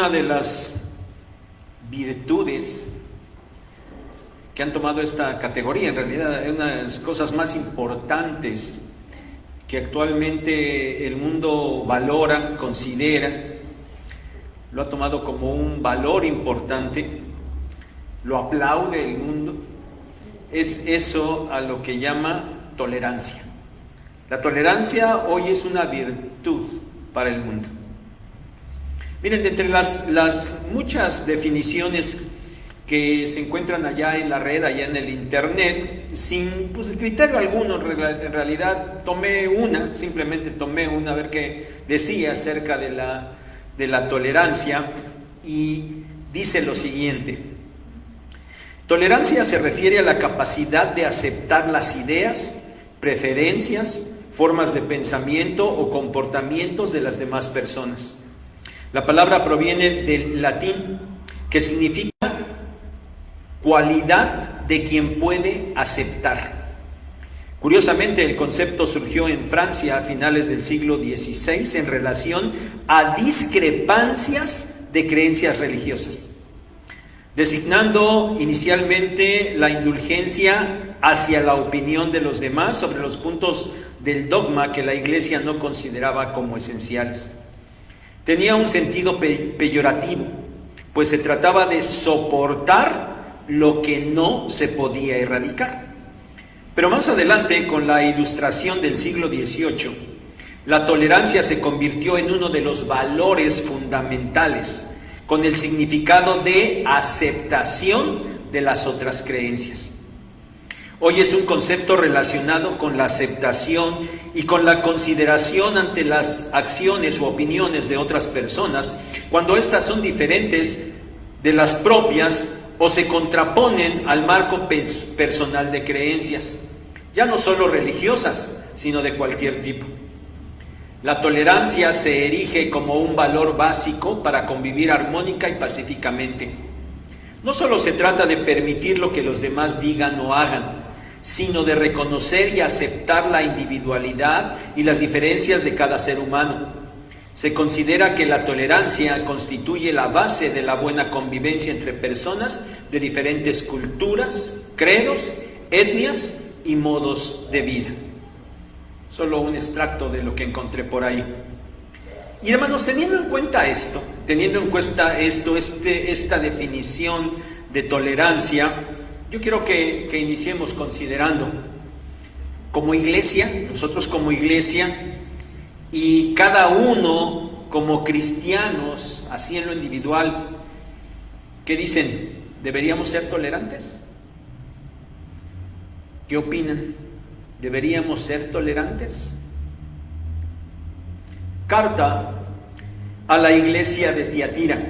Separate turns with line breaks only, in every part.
Una de las virtudes que han tomado esta categoría, en realidad es una de las cosas más importantes que actualmente el mundo valora, considera, lo ha tomado como un valor importante, lo aplaude el mundo, es eso a lo que llama tolerancia. La tolerancia hoy es una virtud para el mundo. Miren, entre las muchas definiciones que se encuentran allá en la red, allá en el internet, sin criterio alguno, en realidad simplemente tomé una a ver qué decía acerca de la tolerancia, y dice lo siguiente: tolerancia se refiere a la capacidad de aceptar las ideas, preferencias, formas de pensamiento o comportamientos de las demás personas. La palabra proviene del latín, que significa cualidad de quien puede aceptar. Curiosamente, el concepto surgió en Francia a finales del siglo XVI en relación a discrepancias de creencias religiosas, designando inicialmente la indulgencia hacia la opinión de los demás sobre los puntos del dogma que la Iglesia no consideraba como esenciales. Tenía un sentido peyorativo, pues se trataba de soportar lo que no se podía erradicar. Pero más adelante, con la Ilustración del siglo XVIII, la tolerancia se convirtió en uno de los valores fundamentales, con el significado de aceptación de las otras creencias. Hoy es un concepto relacionado con la aceptación y con la consideración ante las acciones u opiniones de otras personas, cuando éstas son diferentes de las propias o se contraponen al marco personal de creencias, ya no solo religiosas, sino de cualquier tipo. La tolerancia se erige como un valor básico para convivir armónica y pacíficamente. No solo se trata de permitir lo que los demás digan o hagan, sino de reconocer y aceptar la individualidad y las diferencias de cada ser humano. Se considera que la tolerancia constituye la base de la buena convivencia entre personas de diferentes culturas, credos, etnias y modos de vida. Solo un extracto de lo que encontré por ahí. Y hermanos, teniendo en cuenta esta definición de tolerancia, yo quiero que iniciemos considerando como iglesia, nosotros como iglesia, y cada uno como cristianos, así en lo individual, ¿qué dicen? ¿Deberíamos ser tolerantes? ¿Qué opinan? ¿Deberíamos ser tolerantes? Carta a la iglesia de Tiatira,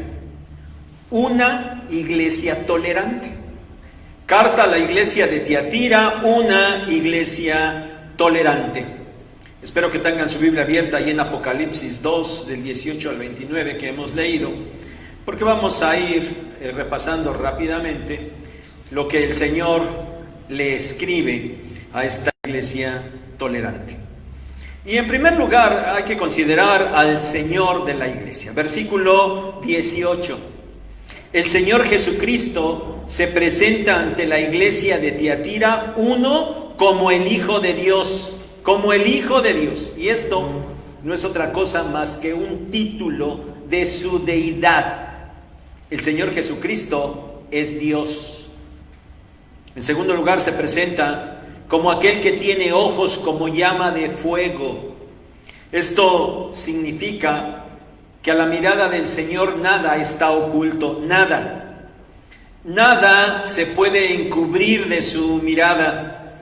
una iglesia tolerante. Carta a la iglesia de Tiatira, una iglesia tolerante. Espero que tengan su Biblia abierta ahí en Apocalipsis 2, del 18 al 29 que hemos leído, porque vamos a ir repasando rápidamente lo que el Señor le escribe a esta iglesia tolerante. Y en primer lugar hay que considerar al Señor de la iglesia. Versículo 18. El Señor Jesucristo se presenta ante la iglesia de Tiatira, uno, como el Hijo de Dios, como el Hijo de Dios. Y esto no es otra cosa más que un título de su deidad. El Señor Jesucristo es Dios. En segundo lugar, se presenta como aquel que tiene ojos como llama de fuego. Esto significa que a la mirada del Señor nada está oculto, nada. Nada se puede encubrir de su mirada.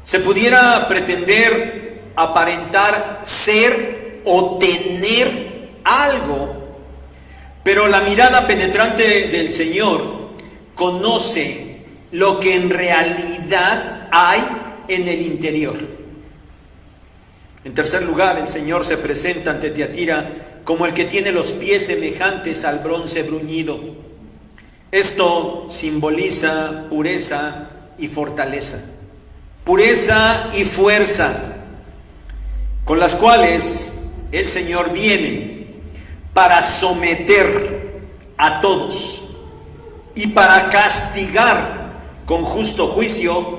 Se pudiera pretender aparentar ser o tener algo, pero la mirada penetrante del Señor conoce lo que en realidad hay en el interior. En tercer lugar, el Señor se presenta ante Tiatira como el que tiene los pies semejantes al bronce bruñido. Esto simboliza pureza y fortaleza, pureza y fuerza, con las cuales el Señor viene para someter a todos y para castigar con justo juicio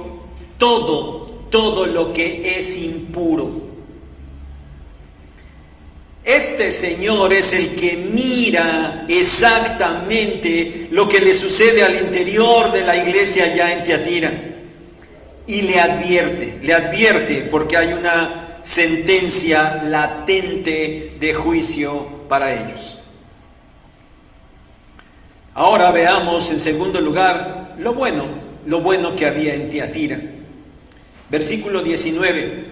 todo lo que es impuro. Este Señor es el que mira exactamente lo que le sucede al interior de la iglesia ya en Tiatira y le advierte porque hay una sentencia latente de juicio para ellos. Ahora veamos en segundo lugar lo bueno que había en Tiatira. Versículo 19.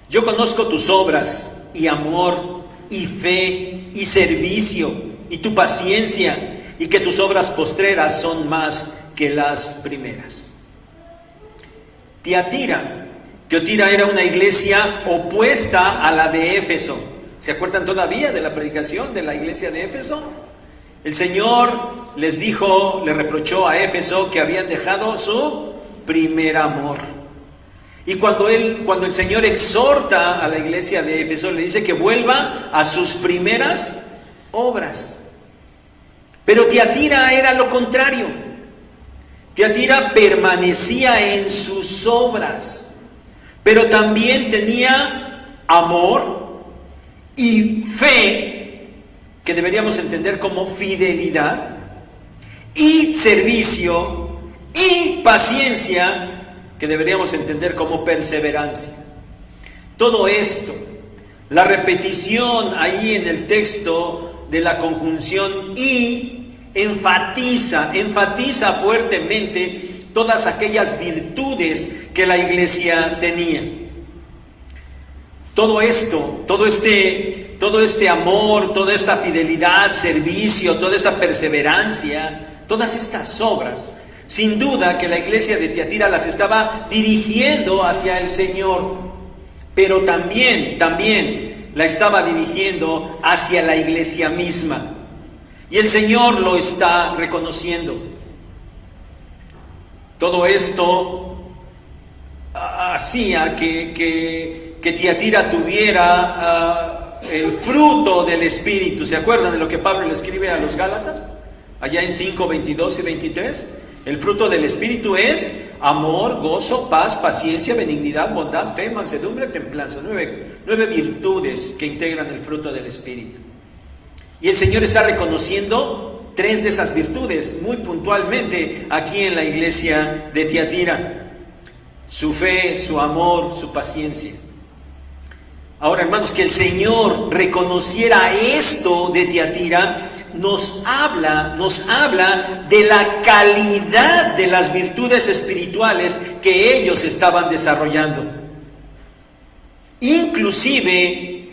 Yo conozco tus obras y amor y fe y servicio y tu paciencia, y que tus obras postreras son más que las primeras. Tiatira era una iglesia opuesta a la de Éfeso. ¿Se acuerdan todavía de la predicación de la iglesia de Éfeso? El Señor les reprochó a Éfeso que habían dejado su primer amor. Y cuando el Señor exhorta a la iglesia de Éfeso, le dice que vuelva a sus primeras obras. Pero Tiatira era lo contrario. Tiatira permanecía en sus obras, pero también tenía amor y fe, que deberíamos entender como fidelidad, y servicio y paciencia, que deberíamos entender como perseverancia. Todo esto, la repetición ahí en el texto de la conjunción y, enfatiza fuertemente todas aquellas virtudes que la iglesia tenía. Todo este amor, toda esta fidelidad, servicio, toda esta perseverancia, todas estas obras, sin duda que la iglesia de Tiatira las estaba dirigiendo hacia el Señor, pero también la estaba dirigiendo hacia la iglesia misma. Y el Señor lo está reconociendo. Todo esto hacía que Tiatira tuviera el fruto del Espíritu. ¿Se acuerdan de lo que Pablo le escribe a los Gálatas? Allá en 5, 22 y 23. El fruto del Espíritu es amor, gozo, paz, paciencia, benignidad, bondad, fe, mansedumbre, templanza. 9 virtudes que integran el fruto del Espíritu. Y el Señor está reconociendo 3 de esas virtudes muy puntualmente aquí en la iglesia de Tiatira: su fe, su amor, su paciencia. Ahora, hermanos, que el Señor reconociera esto de Tiatira nos habla de la calidad de las virtudes espirituales que ellos estaban desarrollando. Inclusive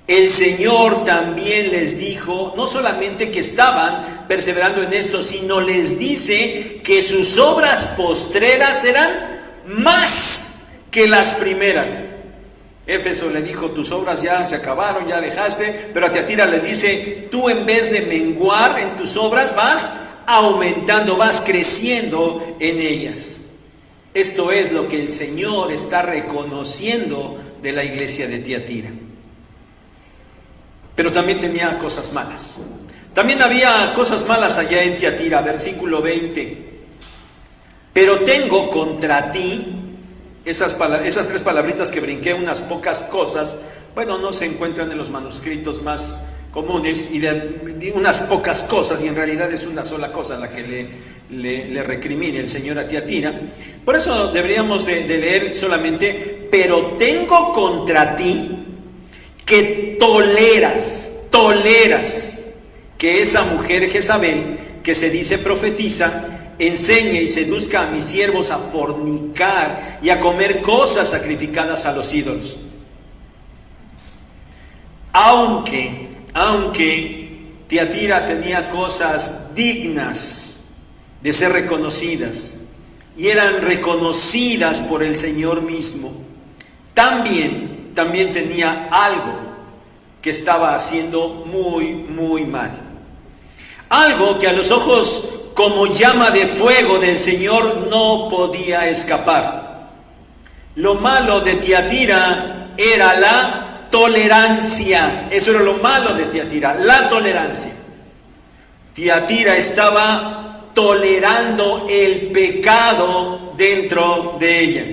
el Señor también les dijo, no solamente que estaban perseverando en esto, sino les dice que sus obras postreras eran más que las primeras. Éfeso le dijo, tus obras ya se acabaron, ya dejaste, pero a Tiatira le dice, tú en vez de menguar en tus obras, vas aumentando, vas creciendo en ellas. Esto es lo que el Señor está reconociendo de la iglesia de Tiatira. Pero también tenía cosas malas. También había cosas malas allá en Tiatira, versículo 20. Pero tengo contra ti, esas 3 palabritas que brinqué, unas pocas cosas, bueno, no se encuentran en los manuscritos más comunes, y de unas pocas cosas, y en realidad es una sola cosa la que le recrimina el Señor a Tiatira. Por eso deberíamos de leer solamente, pero tengo contra ti que toleras que esa mujer Jezabel, que se dice profetiza, enseñe y seduzca a mis siervos a fornicar y a comer cosas sacrificadas a los ídolos. Aunque Tiatira tenía cosas dignas de ser reconocidas y eran reconocidas por el Señor mismo, también tenía algo que estaba haciendo muy mal. Algo que a los ojos como llama de fuego del Señor no podía escapar. Lo malo de Tiatira era la tolerancia. Eso era lo malo de Tiatira, la tolerancia. Tiatira estaba tolerando el pecado dentro de ella.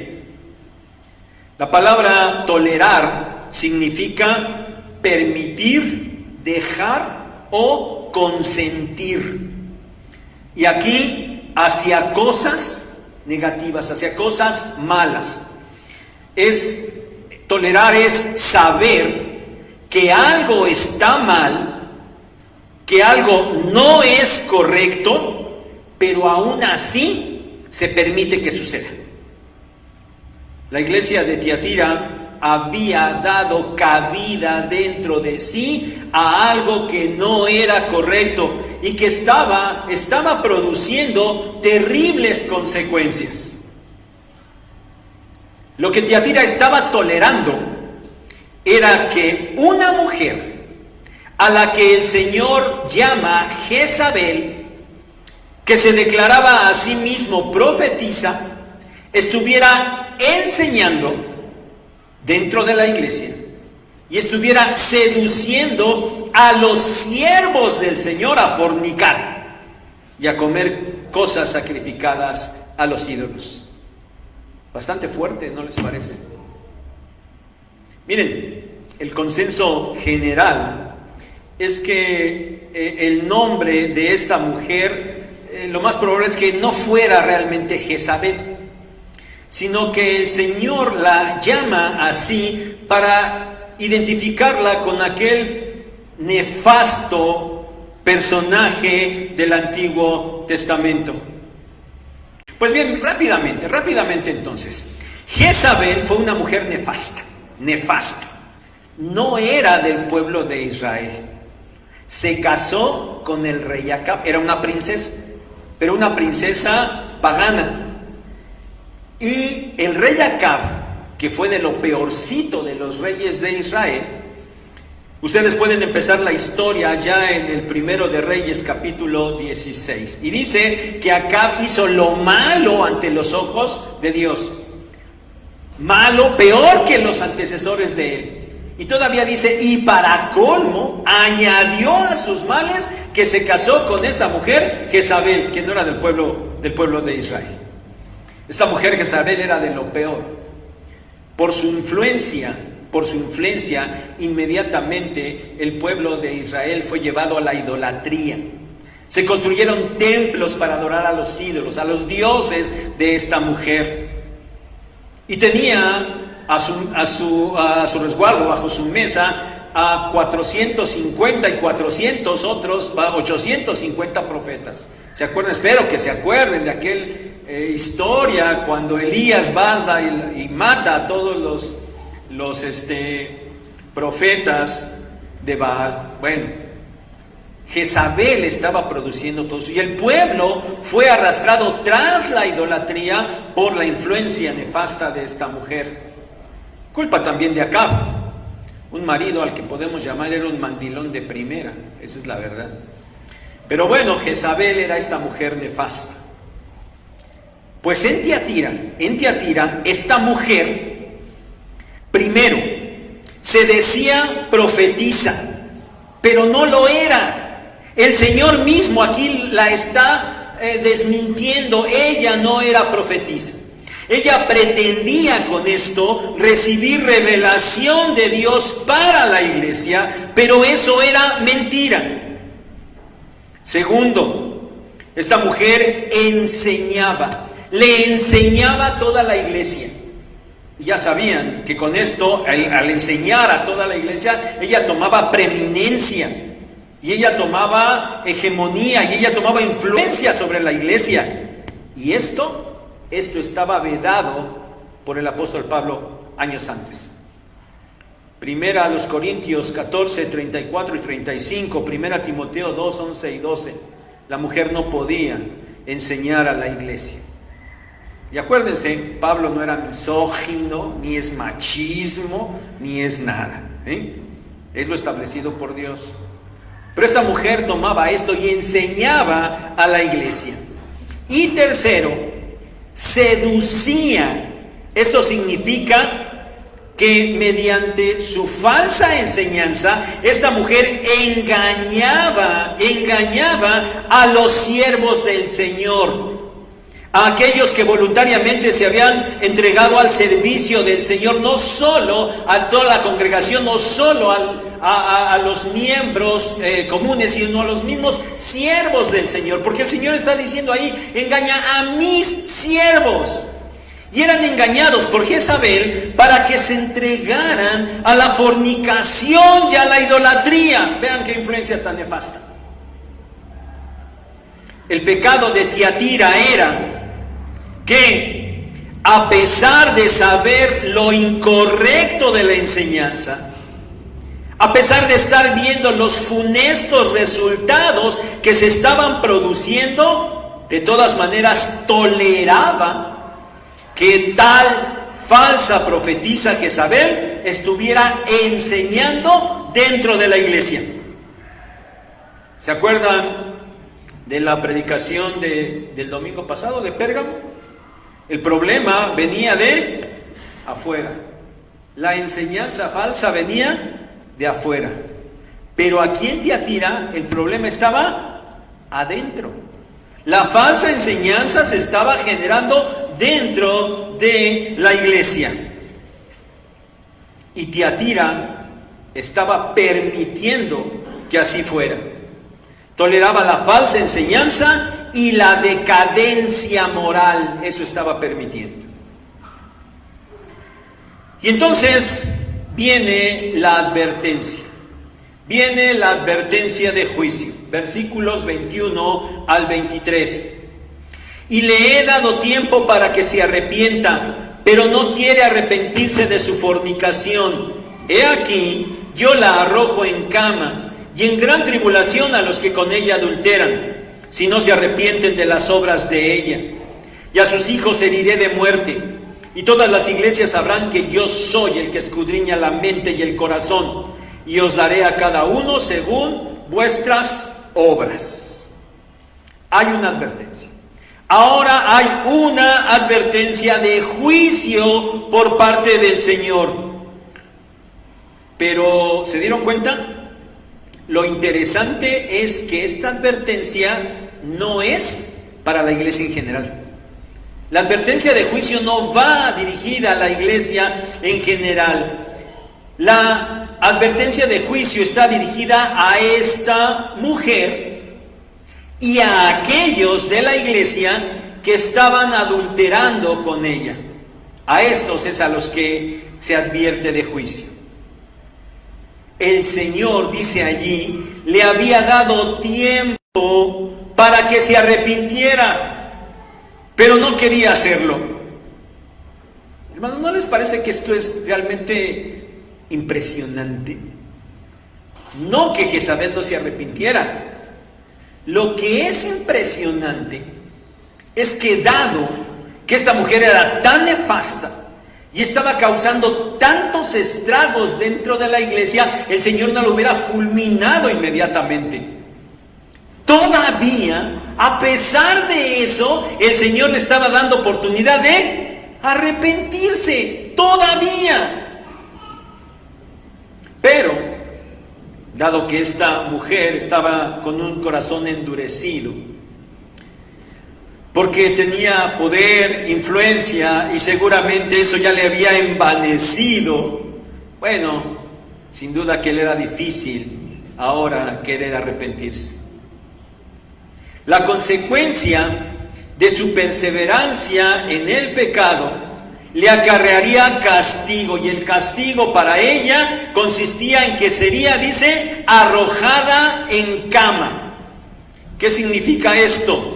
La palabra tolerar significa permitir, dejar o consentir. Y aquí hacia cosas negativas, hacia cosas malas. Tolerar es saber que algo está mal, que algo no es correcto, pero aún así se permite que suceda. La iglesia de Tiatira había dado cabida dentro de sí a algo que no era correcto y que estaba produciendo terribles consecuencias. Lo que Tiatira estaba tolerando era que una mujer a la que el Señor llama Jezabel, que se declaraba a sí mismo profetisa, estuviera enseñando dentro de la iglesia y estuviera seduciendo a los siervos del Señor a fornicar y a comer cosas sacrificadas a los ídolos. Bastante fuerte, ¿no les parece? Miren, el consenso general es que el nombre de esta mujer, lo más probable es que no fuera realmente Jezabel, sino que el Señor la llama así para identificarla con aquel nefasto personaje del Antiguo Testamento. Pues bien, rápidamente entonces. Jezabel fue una mujer nefasta. No era del pueblo de Israel. Se casó con el rey Acab, era una princesa, pero una princesa pagana. Y el rey Acab, que fue de lo peorcito de los reyes de Israel, ustedes pueden empezar la historia ya en el Primero de Reyes, capítulo 16. Y dice que Acab hizo lo malo ante los ojos de Dios. Malo, peor que los antecesores de él. Y todavía dice, y para colmo, añadió a sus males que se casó con esta mujer, Jezabel, que no era del pueblo de Israel. Esta mujer Jezabel era de lo peor. Por su influencia, inmediatamente el pueblo de Israel fue llevado a la idolatría. Se construyeron templos para adorar a los ídolos, a los dioses de esta mujer. Y tenía a su resguardo, bajo su mesa, a 450 y 400 otros, 850 profetas. ¿Se acuerdan? Espero que se acuerden de aquel historia cuando Elías va y mata a todos los profetas de Baal. Bueno, Jezabel estaba produciendo todo eso y el pueblo fue arrastrado tras la idolatría por la influencia nefasta de esta mujer. Culpa también de Acab, un marido al que podemos llamar era un mandilón de primera, esa es la verdad. Pero bueno, Jezabel era esta mujer nefasta. Pues en Tiatira, esta mujer, primero, se decía profetisa, pero no lo era. El Señor mismo aquí la está desmintiendo. Ella no era profetisa. Ella pretendía con esto recibir revelación de Dios para la iglesia, pero eso era mentira. Segundo, esta mujer le enseñaba a toda la iglesia. Y ya sabían que con esto, al enseñar a toda la iglesia, ella tomaba preeminencia, y ella tomaba hegemonía, y ella tomaba influencia sobre la iglesia. Y esto estaba vedado por el apóstol Pablo años antes. Primera a los Corintios 14, 34 y 35, Primera Timoteo 2, 11 y 12. La mujer no podía enseñar a la iglesia. Y acuérdense, Pablo no era misógino, ni es machismo, ni es nada. Es lo establecido por Dios. Pero esta mujer tomaba esto y enseñaba a la iglesia. Y tercero, seducía. Esto significa que mediante su falsa enseñanza, esta mujer engañaba a los siervos del Señor, a aquellos que voluntariamente se habían entregado al servicio del Señor, no solo a toda la congregación, no solo a los miembros comunes, sino a los mismos siervos del Señor, porque el Señor está diciendo ahí, engaña a mis siervos. Y eran engañados por Jezabel para que se entregaran a la fornicación y a la idolatría. Vean qué influencia tan nefasta. El pecado de Tiatira era que, a pesar de saber lo incorrecto de la enseñanza, a pesar de estar viendo los funestos resultados que se estaban produciendo, de todas maneras toleraba que tal falsa profetisa Jezabel estuviera enseñando dentro de la iglesia. ¿Se acuerdan de la predicación del domingo pasado de Pérgamo? El problema venía de afuera. La enseñanza falsa venía de afuera. Pero aquí en Tiatira el problema estaba adentro. La falsa enseñanza se estaba generando dentro de la iglesia. Y Tiatira estaba permitiendo que así fuera. Toleraba la falsa enseñanza y la decadencia moral. Eso estaba permitiendo. Y entonces viene la advertencia. Viene la advertencia de juicio. Versículos 21 al 23. Y le he dado tiempo para que se arrepienta, pero no quiere arrepentirse de su fornicación. He aquí, yo la arrojo en cama y en gran tribulación a los que con ella adulteran, si no se arrepienten de las obras de ella. Y a sus hijos heriré de muerte, y todas las iglesias sabrán que yo soy el que escudriña la mente y el corazón, y os daré a cada uno según vuestras obras. Hay una advertencia. Ahora hay una advertencia de juicio por parte del Señor. Pero, ¿se dieron cuenta? Lo interesante es que esta advertencia no es para la iglesia en general. La advertencia de juicio no va dirigida a la iglesia en general. La advertencia de juicio está dirigida a esta mujer y a aquellos de la iglesia que estaban adulterando con ella. A estos es a los que se advierte de juicio. El Señor, dice allí, le había dado tiempo para que se arrepintiera, pero no quería hacerlo. Hermanos, ¿no les parece que esto es realmente impresionante? No que Jezabel no se arrepintiera. Lo que es impresionante es que, dado que esta mujer era tan nefasta y estaba causando tantos estragos dentro de la iglesia, el Señor no lo hubiera fulminado inmediatamente. Todavía, a pesar de eso, el Señor le estaba dando oportunidad de arrepentirse. Todavía. Pero, dado que esta mujer estaba con un corazón endurecido, porque tenía poder, influencia, y seguramente eso ya le había envanecido, bueno, sin duda que le era difícil ahora querer arrepentirse. La consecuencia de su perseverancia en el pecado le acarrearía castigo, y el castigo para ella consistía en que sería, dice, arrojada en cama. ¿Qué significa esto?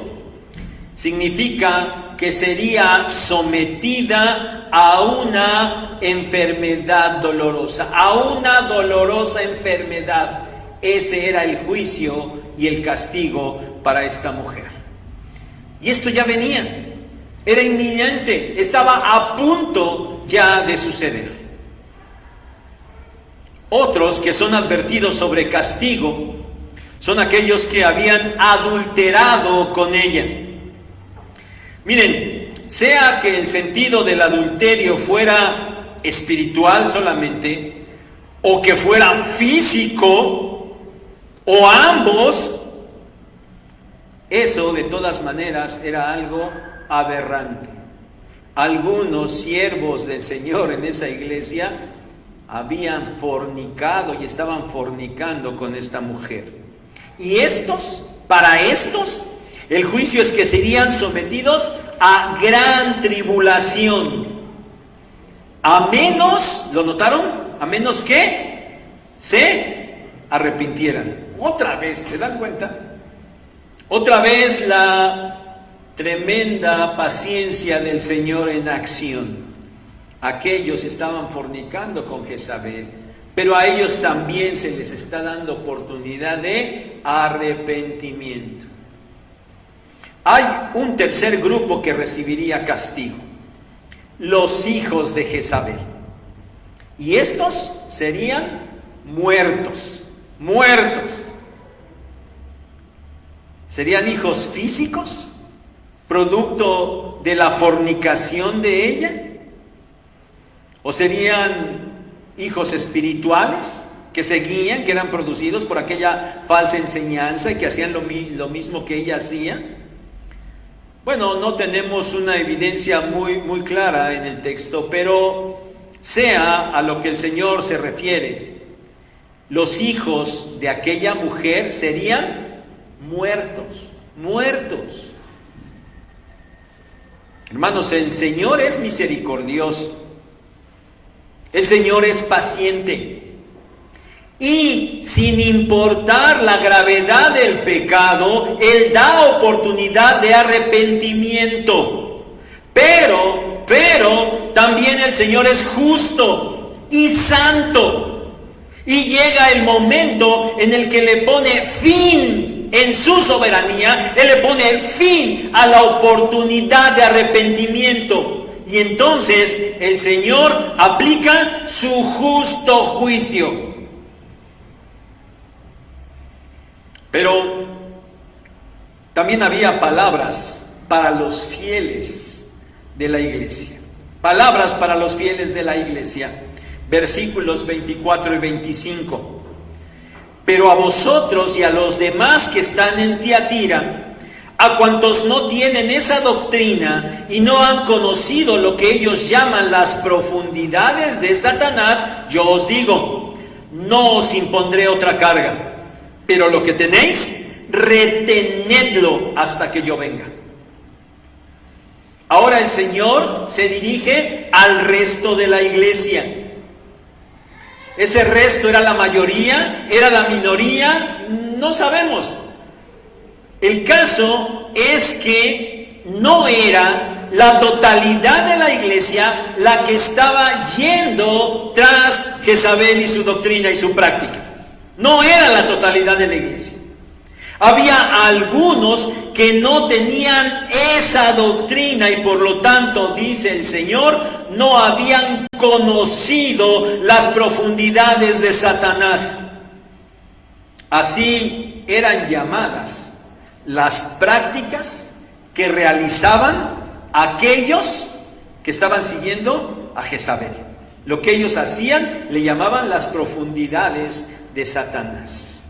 Significa que sería sometida a una enfermedad dolorosa, a una dolorosa enfermedad. Ese era el juicio y el castigo para esta mujer. Y esto ya venía. Era inminente, estaba a punto ya de suceder. Otros que son advertidos sobre castigo son aquellos que habían adulterado con ella. Miren, sea que el sentido del adulterio fuera espiritual solamente, o que fuera físico, o ambos, eso de todas maneras era algo aberrante. Algunos siervos del Señor en esa iglesia habían fornicado y estaban fornicando con esta mujer. Y para estos, el juicio es que serían sometidos a gran tribulación. A menos, ¿lo notaron? A menos que se arrepintieran. Otra vez, ¿te dan cuenta? Otra vez la tremenda paciencia del Señor en acción. Aquellos estaban fornicando con Jezabel, pero a ellos también se les está dando oportunidad de arrepentimiento. Hay un tercer grupo que recibiría castigo: los hijos de Jezabel. Y estos serían muertos. ¿Serían hijos físicos, producto de la fornicación de ella? ¿O serían hijos espirituales que seguían, que eran producidos por aquella falsa enseñanza y que hacían lo mismo que ella hacía? Bueno, no tenemos una evidencia muy clara en el texto, pero sea a lo que el Señor se refiere, los hijos de aquella mujer serían muertos. Hermanos, el Señor es misericordioso, el Señor es paciente. Y sin importar la gravedad del pecado, Él da oportunidad de arrepentimiento. Pero también el Señor es justo y santo. Y llega el momento en el que le pone fin, en su soberanía, Él le pone fin a la oportunidad de arrepentimiento. Y entonces el Señor aplica su justo juicio. Pero también había palabras para los fieles de la iglesia. Palabras para los fieles de la iglesia. Versículos 24 y 25. Pero a vosotros y a los demás que están en Tiatira, a cuantos no tienen esa doctrina y no han conocido lo que ellos llaman las profundidades de Satanás, yo os digo, no os impondré otra carga. Pero lo que tenéis, retenedlo hasta que yo venga. Ahora el Señor se dirige al resto de la iglesia. Ese resto era la mayoría, era la minoría, no sabemos. El caso es que no era la totalidad de la iglesia la que estaba yendo tras Jezabel y su doctrina y su práctica. No era la totalidad de la iglesia. Había algunos que no tenían esa doctrina y por lo tanto, dice el Señor, no habían conocido las profundidades de Satanás. Así eran llamadas las prácticas que realizaban aquellos que estaban siguiendo a Jezabel. Lo que ellos hacían le llamaban las profundidades de Satanás.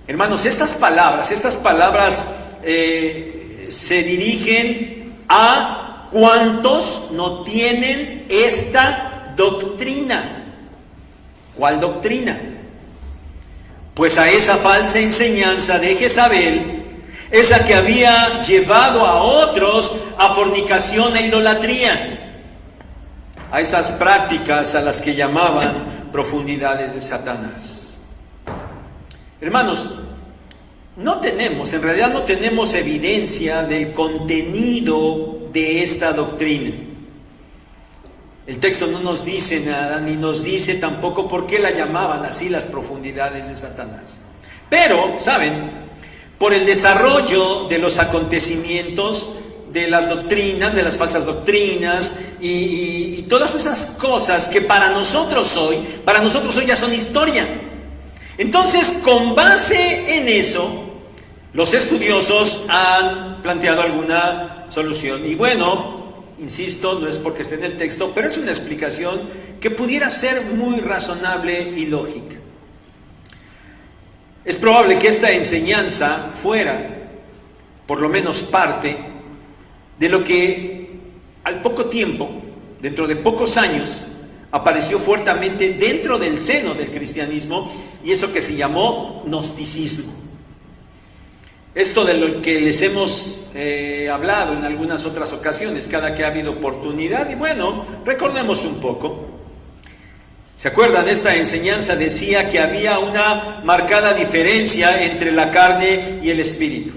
Hermanos, estas palabras se dirigen a cuantos no tienen esta doctrina. ¿Cuál doctrina? Pues a esa falsa enseñanza de Jezabel, esa que había llevado a otros a fornicación e idolatría, a esas prácticas a las que llamaban profundidades de Satanás. Hermanos, en realidad no tenemos evidencia del contenido de esta doctrina. El texto no nos dice nada, ni nos dice tampoco por qué la llamaban así las profundidades de Satanás. Pero, ¿saben? Por el desarrollo de los acontecimientos, de las doctrinas, de las falsas doctrinas y todas esas cosas que para nosotros hoy ya son historia. Entonces, con base en eso, los estudiosos han planteado alguna solución. Y bueno, insisto, no es porque esté en el texto, pero es una explicación que pudiera ser muy razonable y lógica. Es probable que esta enseñanza fuera, por lo menos parte, de lo que al poco tiempo, dentro de pocos años, apareció fuertemente dentro del seno del cristianismo, y eso que se llamó gnosticismo. Esto de lo que les hemos hablado en algunas otras ocasiones, cada que ha habido oportunidad, y bueno, recordemos un poco. ¿Se acuerdan? Esta enseñanza decía que había una marcada diferencia entre la carne y el espíritu.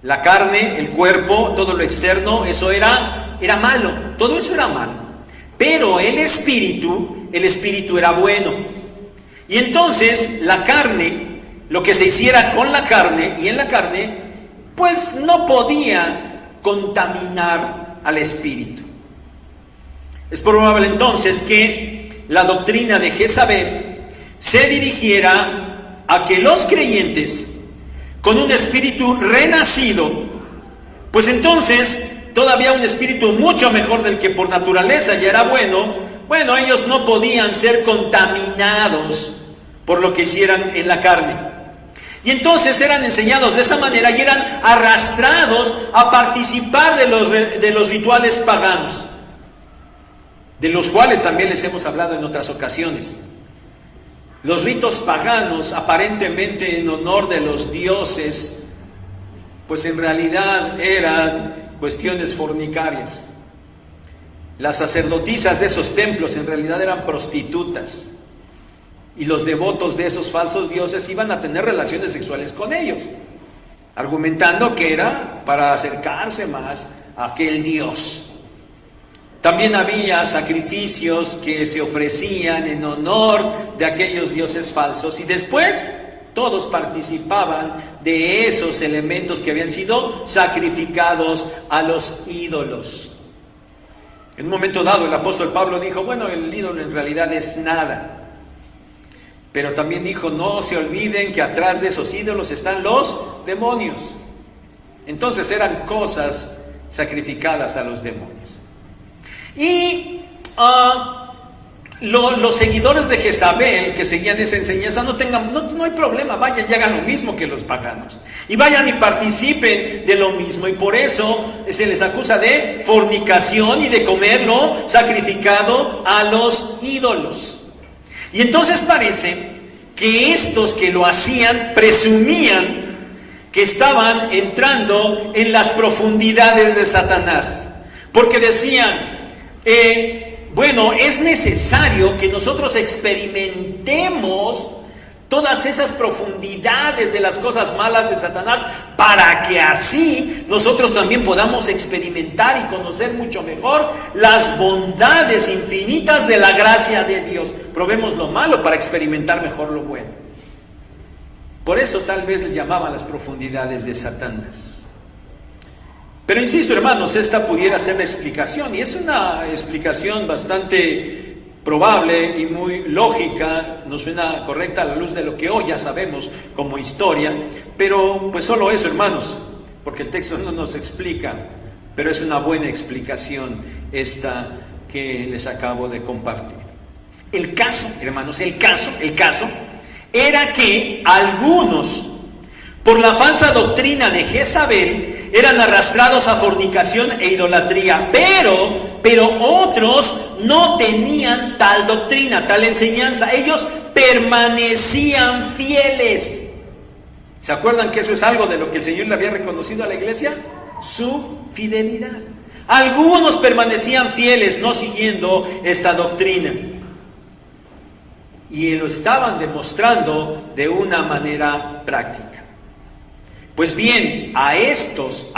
La carne, el cuerpo, todo lo externo, eso era malo, todo eso era malo. Pero el espíritu era bueno. Y entonces la carne, lo que se hiciera con la carne y en la carne, pues no podía contaminar al espíritu. Es probable entonces que la doctrina de Jezabel se dirigiera a que los creyentes con un espíritu renacido, pues entonces todavía un espíritu mucho mejor del que por naturaleza ya era bueno, ellos no podían ser contaminados por lo que hicieran en la carne. Y entonces eran enseñados de esa manera y eran arrastrados a participar de los rituales paganos, de los cuales también les hemos hablado en otras ocasiones. Los ritos paganos, aparentemente en honor de los dioses, pues en realidad eran cuestiones fornicarias. Las sacerdotisas de esos templos en realidad eran prostitutas, y los devotos de esos falsos dioses iban a tener relaciones sexuales con ellos, argumentando que era para acercarse más a aquel dios. También había sacrificios que se ofrecían en honor de aquellos dioses falsos, y después todos participaban de esos elementos que habían sido sacrificados a los ídolos. En un momento dado el apóstol Pablo dijo, bueno, el ídolo en realidad es nada. Pero también dijo, no se olviden que atrás de esos ídolos están los demonios. Entonces eran cosas sacrificadas a los demonios. Y los seguidores de Jezabel que seguían esa enseñanza no hay problema, vayan y hagan lo mismo que los paganos, y vayan y participen de lo mismo, y por eso se les acusa de fornicación y de comer lo sacrificado a los ídolos. Y entonces parece que estos que lo hacían presumían que estaban entrando en las profundidades de Satanás, porque decían, bueno, es necesario que nosotros experimentemos todas esas profundidades de las cosas malas de Satanás para que así nosotros también podamos experimentar y conocer mucho mejor las bondades infinitas de la gracia de Dios. Probemos lo malo para experimentar mejor lo bueno. Por eso tal vez le llamaban las profundidades de Satanás. Pero insisto, hermanos, esta pudiera ser la explicación, y es una explicación bastante probable y muy lógica, nos suena correcta a la luz de lo que hoy ya sabemos como historia, pero pues solo eso, hermanos, porque el texto no nos explica, pero es una buena explicación esta que les acabo de compartir. El caso, hermanos, el caso era que algunos, por la falsa doctrina de Jezabel, eran arrastrados a fornicación e idolatría, pero otros no tenían tal doctrina, tal enseñanza. Ellos permanecían fieles. ¿Se acuerdan que eso es algo de lo que el Señor le había reconocido a la iglesia? Su fidelidad. Algunos permanecían fieles, no siguiendo esta doctrina, y lo estaban demostrando de una manera práctica. Pues bien, a estos,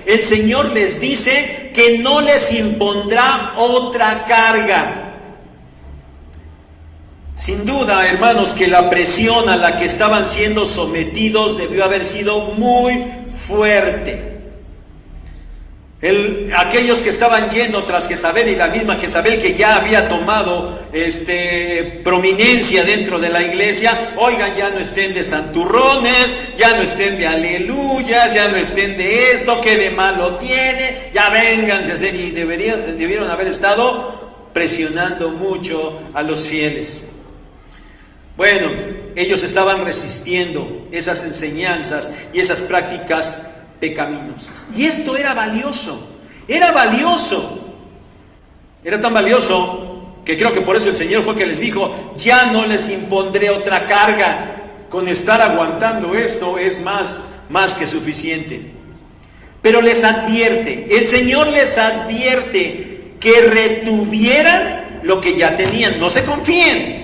el Señor les dice que no les impondrá otra carga. Sin duda, hermanos, que la presión a la que estaban siendo sometidos debió haber sido muy fuerte. Aquellos que estaban yendo tras Jezabel, y la misma Jezabel que ya había tomado prominencia dentro de la iglesia, oigan, ya no estén de santurrones, ya no estén de aleluyas, ya no estén de esto, que de malo tiene, ya vénganse a hacer, y debieron haber estado presionando mucho a los fieles. Bueno, ellos estaban resistiendo esas enseñanzas y esas prácticas pecaminosas. Y esto era valioso, era tan valioso que creo que por eso el Señor fue que les dijo: ya no les impondré otra carga, con estar aguantando esto es más que suficiente. Pero les advierte, el Señor les advierte que retuvieran lo que ya tenían. No se confíen,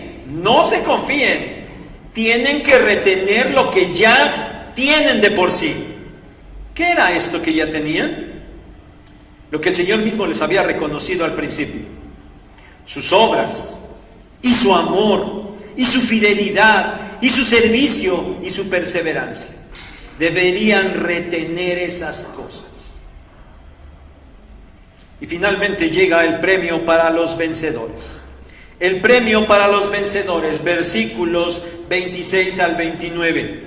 tienen que retener lo que ya tienen de por sí. ¿Qué era esto que ya tenían? Lo que el Señor mismo les había reconocido al principio: sus obras, y su amor, y su fidelidad, y su servicio, y su perseverancia. Deberían retener esas cosas. Y finalmente llega el premio para los vencedores. El premio para los vencedores, versículos 26 al 29.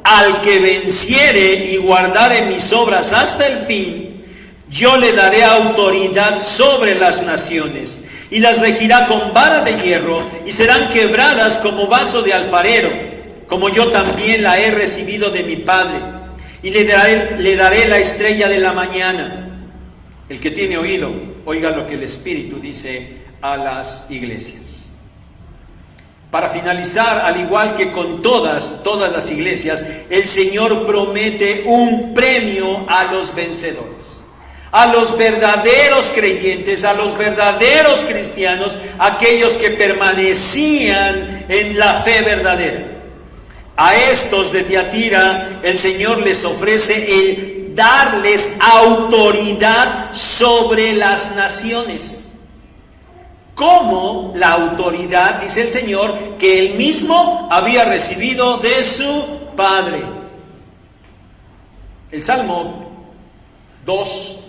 Al que venciere y guardare mis obras hasta el fin, yo le daré autoridad sobre las naciones, y las regirá con vara de hierro, y serán quebradas como vaso de alfarero, como yo también la he recibido de mi Padre. Y le daré la estrella de la mañana. El que tiene oído, oiga lo que el Espíritu dice a las iglesias. Para finalizar, al igual que con todas las iglesias, el Señor promete un premio a los vencedores, a los verdaderos creyentes, a los verdaderos cristianos, aquellos que permanecían en la fe verdadera. A estos de Tiatira, el Señor les ofrece el darles autoridad sobre las naciones. Como la autoridad, dice el Señor, que Él mismo había recibido de su Padre. El Salmo 2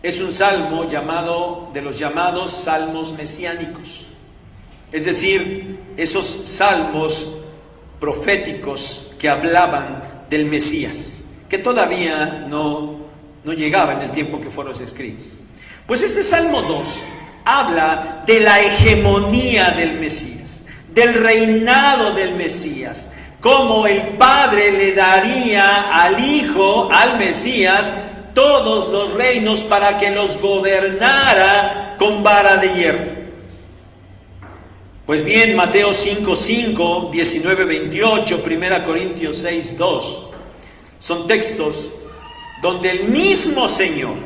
es un salmo de los llamados salmos mesiánicos. Es decir, esos salmos proféticos que hablaban del Mesías, que todavía no llegaba en el tiempo que fueron escritos. Pues este Salmo 2 habla de la hegemonía del Mesías, del reinado del Mesías, cómo el Padre le daría al Hijo, al Mesías, todos los reinos para que los gobernara con vara de hierro. Pues bien, Mateo 5:5, 19:28, 1 Corintios 6:2, son textos donde el mismo Señor,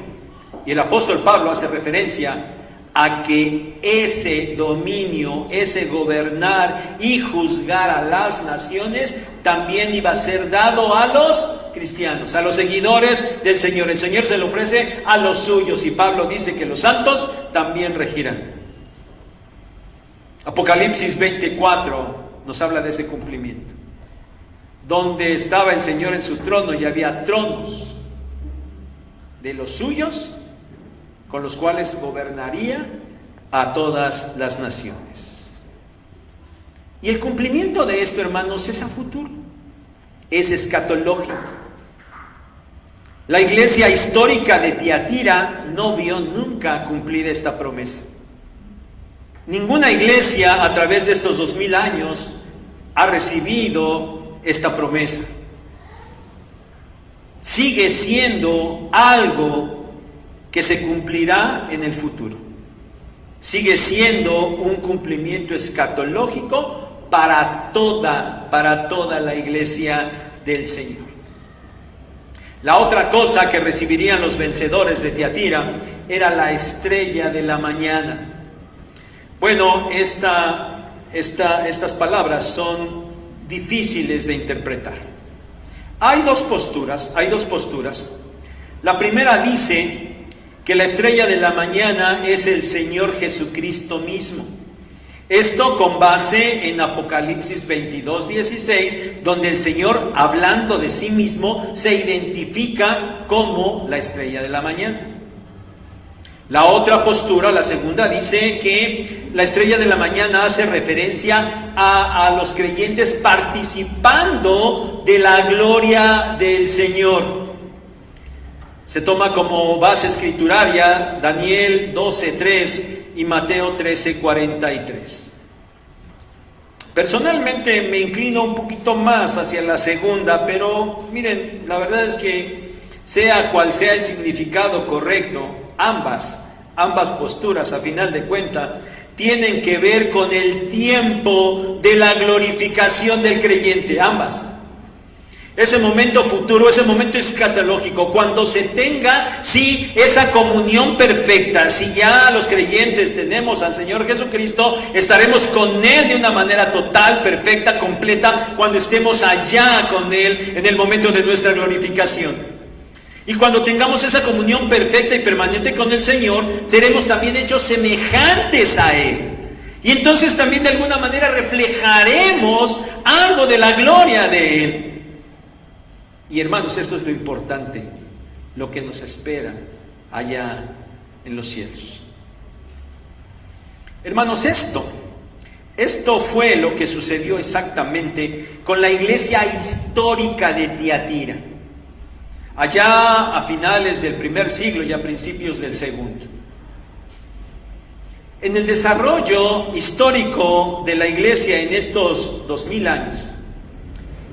y el apóstol Pablo hace referencia a que ese dominio, ese gobernar y juzgar a las naciones también iba a ser dado a los cristianos, a los seguidores del Señor. El Señor se lo ofrece a los suyos, y Pablo dice que los santos también regirán. Apocalipsis 24 nos habla de ese cumplimiento, donde estaba el Señor en su trono y había tronos de los suyos, con los cuales gobernaría a todas las naciones. Y el cumplimiento de esto, hermanos, es a futuro, es escatológico. La iglesia histórica de Tiatira no vio nunca cumplir esta promesa. Ninguna iglesia a través de estos 2000 años ha recibido esta promesa. Sigue siendo algo que se cumplirá en el futuro. Sigue siendo un cumplimiento escatológico para toda la iglesia del Señor. La otra cosa que recibirían los vencedores de Tiatira era la estrella de la mañana. Bueno, estas palabras son difíciles de interpretar. Hay dos posturas. La primera dice que la estrella de la mañana es el Señor Jesucristo mismo, Esto con base en Apocalipsis 22:16, donde el Señor, hablando de sí mismo, se identifica como la estrella de la mañana. La otra postura, la segunda, dice que la estrella de la mañana hace referencia a los creyentes participando de la gloria del Señor. Se toma como base escrituraria Daniel 12:3 y Mateo 13:43. Personalmente me inclino un poquito más hacia la segunda, pero miren, la verdad es que sea cual sea el significado correcto, ambas posturas, a final de cuentas, tienen que ver con el tiempo de la glorificación del creyente, ambas. Ese momento futuro, ese momento escatológico, cuando se tenga, sí, esa comunión perfecta, si ya los creyentes tenemos al Señor Jesucristo, estaremos con Él de una manera total, perfecta, completa, cuando estemos allá con Él en el momento de nuestra glorificación. Y cuando tengamos esa comunión perfecta y permanente con el Señor, seremos también hechos semejantes a Él. Y entonces también de alguna manera reflejaremos algo de la gloria de Él. Y hermanos, esto es lo importante, lo que nos espera allá en los cielos. Hermanos, esto fue lo que sucedió exactamente con la iglesia histórica de Tiatira, allá a finales del primer siglo y a principios del segundo. En el desarrollo histórico de la iglesia en estos 2000 años,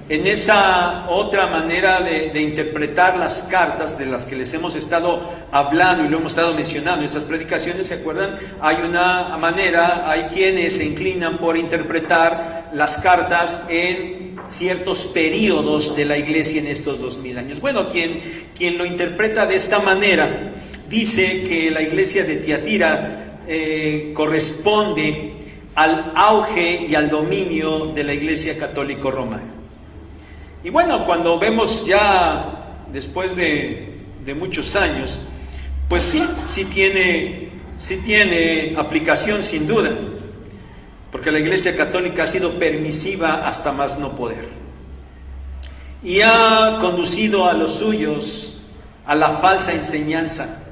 en esa otra manera de interpretar las cartas de las que les hemos estado hablando y lo hemos estado mencionando en estas predicaciones, ¿se acuerdan? Hay una manera, hay quienes se inclinan por interpretar las cartas en ciertos periodos de la iglesia en estos 2000 años. Bueno, quien lo interpreta de esta manera, dice que la iglesia de Tiatira corresponde al auge y al dominio de la iglesia católico romana. Y bueno, cuando vemos ya después de muchos años, pues sí tiene aplicación sin duda, porque la iglesia católica ha sido permisiva hasta más no poder, y ha conducido a los suyos a la falsa enseñanza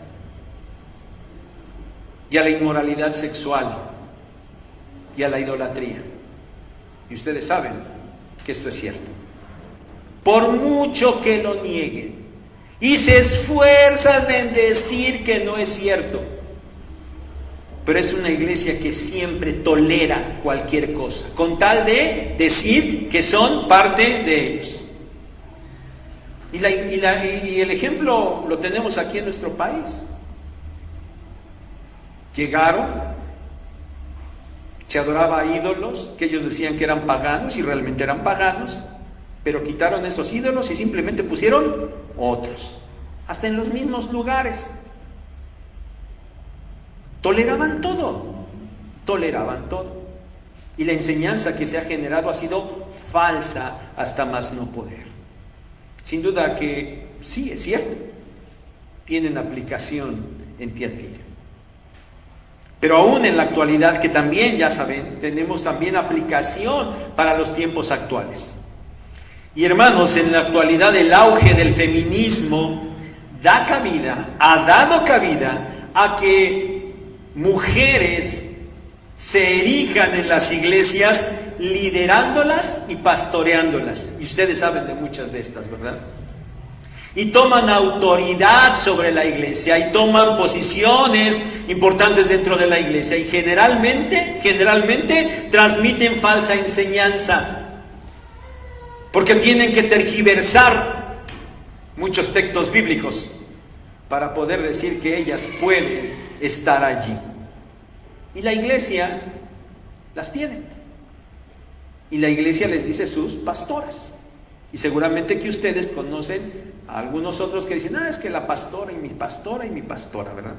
y a la inmoralidad sexual y a la idolatría. Y ustedes saben que esto es cierto. Por mucho que lo nieguen y se esfuerzan en decir que no es cierto, pero es una iglesia que siempre tolera cualquier cosa, con tal de decir que son parte de ellos. Y el ejemplo lo tenemos aquí en nuestro país. Llegaron, se adoraba a ídolos que ellos decían que eran paganos y realmente eran paganos, pero quitaron esos ídolos y simplemente pusieron otros, hasta en los mismos lugares. Toleraban todo. Y la enseñanza que se ha generado ha sido falsa hasta más no poder. Sin duda que sí, es cierto, tienen aplicación en Tiatira. Pero aún en la actualidad, que también, ya saben, tenemos también aplicación para los tiempos actuales. Y hermanos, en la actualidad el auge del feminismo ha dado cabida a que mujeres se erijan en las iglesias liderándolas y pastoreándolas. Y ustedes saben de muchas de estas, ¿verdad? Y toman autoridad sobre la iglesia y toman posiciones importantes dentro de la iglesia y generalmente transmiten falsa enseñanza, porque tienen que tergiversar muchos textos bíblicos para poder decir que ellas pueden estar allí. Y la iglesia las tiene. Y la iglesia les dice sus pastoras. Y seguramente que ustedes conocen a algunos otros que dicen, es que la pastora y mi pastora, ¿verdad?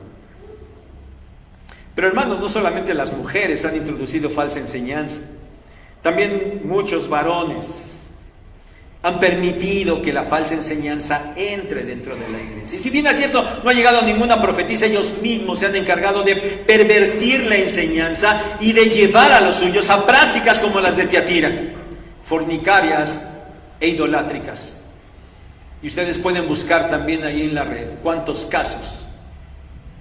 Pero hermanos, no solamente las mujeres han introducido falsa enseñanza, también muchos varones han permitido que la falsa enseñanza entre dentro de la iglesia. Y si bien es cierto, no ha llegado ninguna profetisa, ellos mismos se han encargado de pervertir la enseñanza y de llevar a los suyos a prácticas como las de Tiatira, fornicarias e idolátricas. Y ustedes pueden buscar también ahí en la red cuántos casos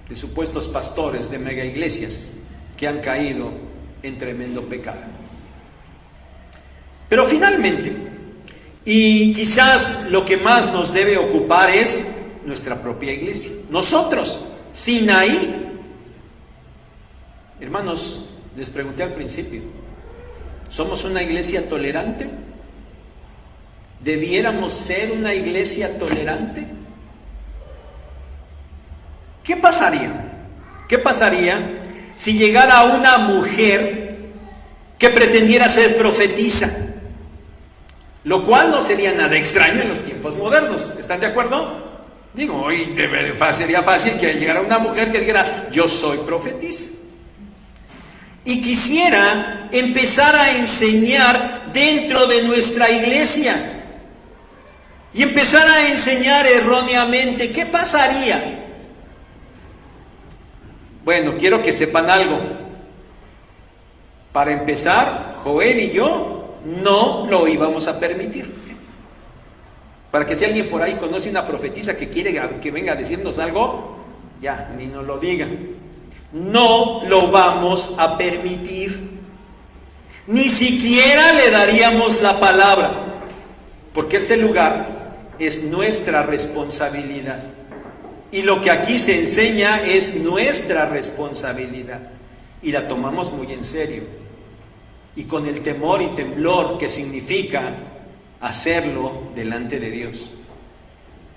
de supuestos pastores de mega iglesias que han caído en tremendo pecado. Pero finalmente, y quizás lo que más nos debe ocupar es nuestra propia iglesia. Nosotros, Sinaí. Hermanos, les pregunté al principio, ¿somos una iglesia tolerante? ¿Debiéramos ser una iglesia tolerante? ¿Qué pasaría? ¿Qué pasaría si llegara una mujer que pretendiera ser profetisa? Lo cual no sería nada extraño en los tiempos modernos. ¿Están de acuerdo? Digo, hoy sería fácil que llegara una mujer que dijera, yo soy profetisa. Y quisiera empezar a enseñar dentro de nuestra iglesia. Y empezar a enseñar erróneamente. ¿Qué pasaría? Bueno, quiero que sepan algo. Para empezar, Joel y yo no lo íbamos a permitir. Para que si alguien por ahí conoce una profetisa que quiere que venga a decirnos algo, ya, ni nos lo diga. No lo vamos a permitir. Ni siquiera le daríamos la palabra. Porque este lugar es nuestra responsabilidad. Y lo que aquí se enseña es nuestra responsabilidad. Y la tomamos muy en serio. Y con el temor y temblor que significa hacerlo delante de Dios.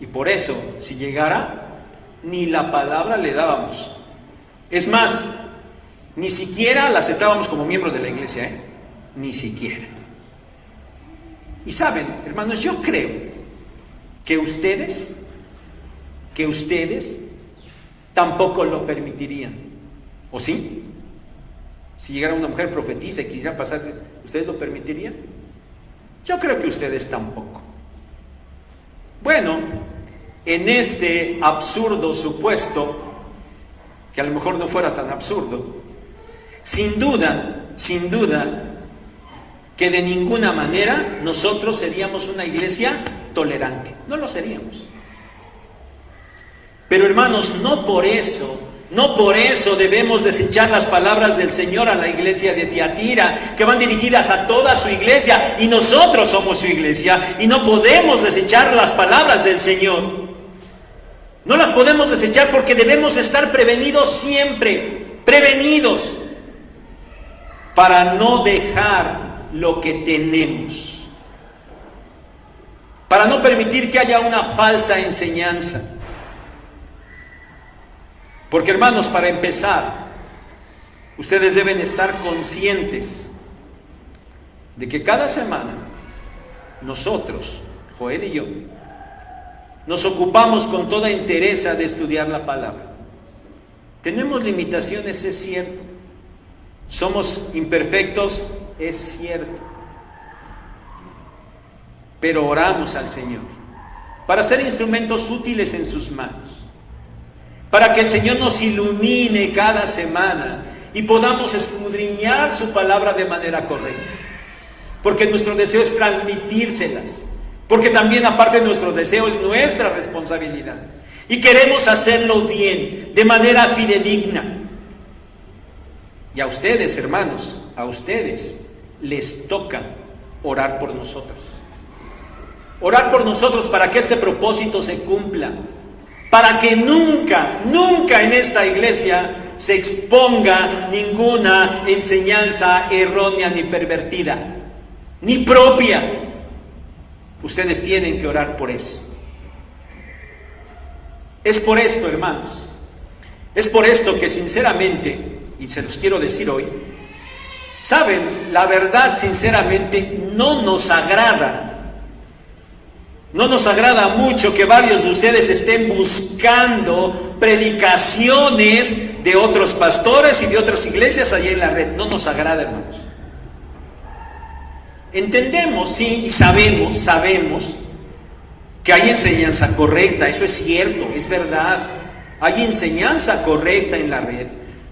Y por eso, si llegara, ni la palabra le dábamos. Es más, ni siquiera la aceptábamos como miembro de la iglesia, ni siquiera. Y saben, hermanos, yo creo que ustedes tampoco lo permitirían. ¿O sí? Si llegara una mujer profetisa y quisiera pasar, ¿ustedes lo permitirían? Yo creo que ustedes tampoco. Bueno, en este absurdo supuesto, que a lo mejor no fuera tan absurdo, sin duda, que de ninguna manera nosotros seríamos una iglesia tolerante. No lo seríamos. Pero hermanos, no por eso debemos desechar las palabras del Señor a la iglesia de Tiatira, que van dirigidas a toda su iglesia, y nosotros somos su iglesia, y no podemos desechar las palabras del Señor. No las podemos desechar porque debemos estar prevenidos siempre, prevenidos, para no dejar lo que tenemos, para no permitir que haya una falsa enseñanza. Porque hermanos, para empezar, ustedes deben estar conscientes de que cada semana nosotros, Joel y yo, nos ocupamos con toda entereza de estudiar la palabra. Tenemos limitaciones, es cierto. Somos imperfectos, es cierto. Pero oramos al Señor para ser instrumentos útiles en sus manos, para que el Señor nos ilumine cada semana y podamos escudriñar su palabra de manera correcta. Porque nuestro deseo es transmitírselas. Porque también, aparte de nuestro deseo, es nuestra responsabilidad. Y queremos hacerlo bien, de manera fidedigna. Y a ustedes, hermanos, a ustedes les toca orar por nosotros. Orar por nosotros para que este propósito se cumpla. Para que nunca en esta iglesia se exponga ninguna enseñanza errónea ni pervertida, ni propia. Ustedes tienen que orar por eso. Es por esto, hermanos, es por esto que sinceramente, y se los quiero decir hoy, saben, la verdad sinceramente no nos agrada. No nos agrada mucho que varios de ustedes estén buscando predicaciones de otros pastores y de otras iglesias allá en la red. No nos agrada, hermanos. Entendemos, sí, y sabemos que hay enseñanza correcta, eso es cierto, es verdad. Hay enseñanza correcta en la red,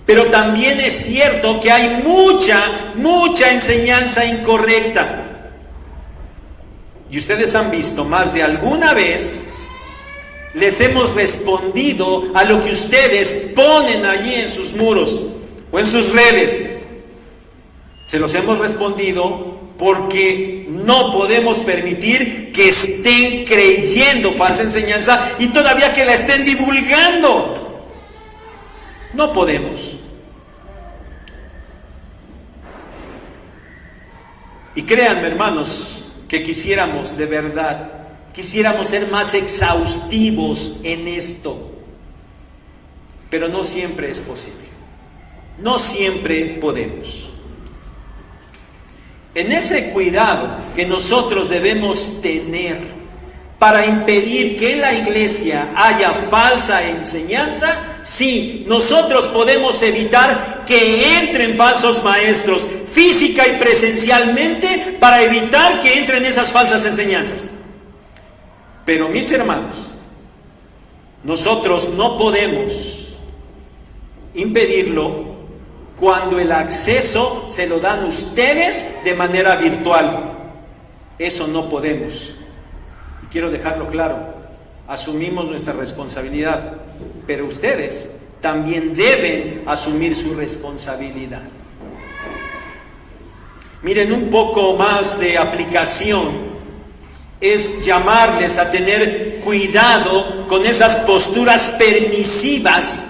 pero también es cierto que hay mucha enseñanza incorrecta. Y ustedes han visto más de alguna vez, les hemos respondido a lo que ustedes ponen allí en sus muros o en sus redes. Se los hemos respondido porque no podemos permitir que estén creyendo falsa enseñanza y todavía que la estén divulgando. No podemos. Y créanme, hermanos, que quisiéramos de verdad, quisiéramos ser más exhaustivos en esto, pero no siempre es posible. No siempre podemos. En ese cuidado que nosotros debemos tener para impedir que en la iglesia haya falsa enseñanza, sí, nosotros podemos evitar que entren falsos maestros física y presencialmente para evitar que entren esas falsas enseñanzas. Pero mis hermanos, nosotros no podemos impedirlo cuando el acceso se lo dan ustedes de manera virtual. Eso no podemos. Y quiero dejarlo claro, asumimos nuestra responsabilidad, pero ustedes también deben asumir su responsabilidad. Miren, un poco más de aplicación es llamarles a tener cuidado con esas posturas permisivas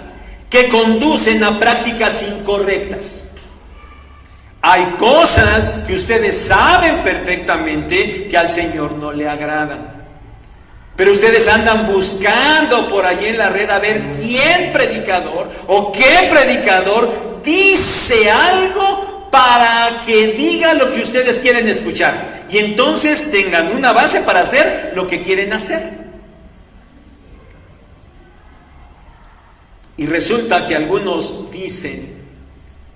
que conducen a prácticas incorrectas. Hay cosas que ustedes saben perfectamente que al Señor no le agradan, pero ustedes andan buscando por allí en la red a ver quién predicador o qué predicador dice algo para que diga lo que ustedes quieren escuchar, y entonces tengan una base para hacer lo que quieren hacer. Y resulta que algunos dicen,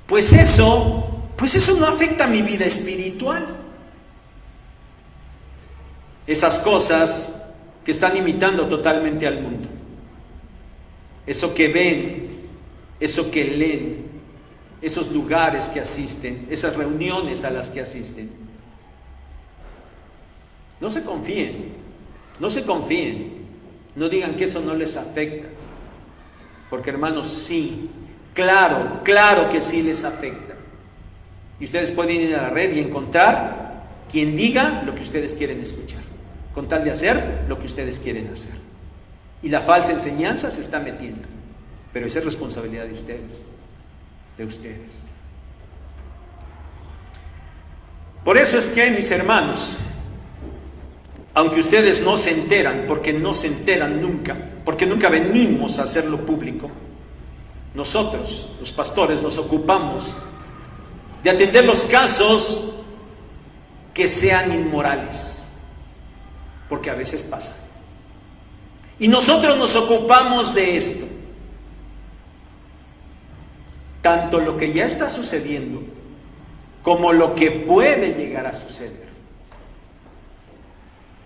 pues eso no afecta a mi vida espiritual. Esas cosas que están imitando totalmente al mundo. Eso que ven, eso que leen, esos lugares que asisten, esas reuniones a las que asisten. No se confíen, no digan que eso no les afecta. Porque hermanos, sí, claro que sí les afecta. Y ustedes pueden ir a la red y encontrar quien diga lo que ustedes quieren escuchar, con tal de hacer lo que ustedes quieren hacer. Y la falsa enseñanza se está metiendo, pero esa es responsabilidad de ustedes, Por eso es que, mis hermanos, aunque ustedes no se enteran, porque no se enteran nunca, porque nunca venimos a hacerlo público, nosotros, los pastores, nos ocupamos de atender los casos que sean inmorales, porque a veces pasa. Y nosotros nos ocupamos de esto, tanto lo que ya está sucediendo como lo que puede llegar a suceder.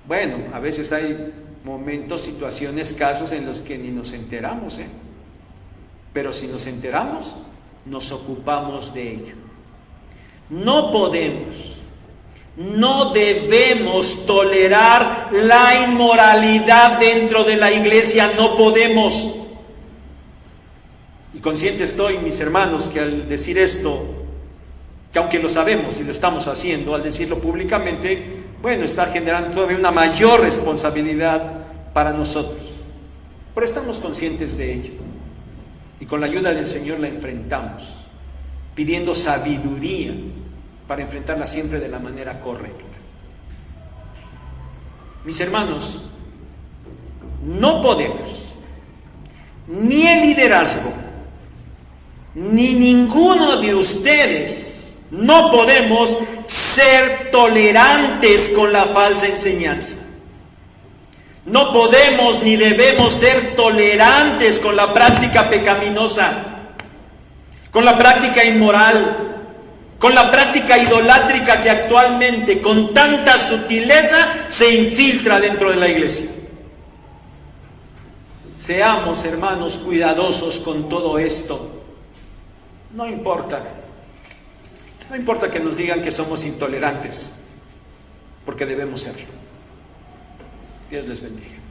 Bueno, a veces hay momentos, situaciones, casos en los que ni nos enteramos, pero si nos enteramos, nos ocupamos de ello. No podemos, no debemos tolerar la inmoralidad dentro de la iglesia, no podemos. Y consciente estoy, mis hermanos, que al decir esto, que aunque lo sabemos y lo estamos haciendo, al decirlo públicamente, bueno, está generando todavía una mayor responsabilidad para nosotros. Pero estamos conscientes de ello. Y con la ayuda del Señor la enfrentamos, pidiendo sabiduría para enfrentarla siempre de la manera correcta. Mis hermanos, no podemos, ni el liderazgo, ni ninguno de ustedes, no podemos ser tolerantes con la falsa enseñanza. No podemos ni debemos ser tolerantes con la práctica pecaminosa, con la práctica inmoral. con la práctica idolátrica que actualmente con tanta sutileza se infiltra dentro de la iglesia. Seamos, hermanos, cuidadosos con todo esto. No importa que nos digan que somos intolerantes, porque debemos serlo. Dios les bendiga.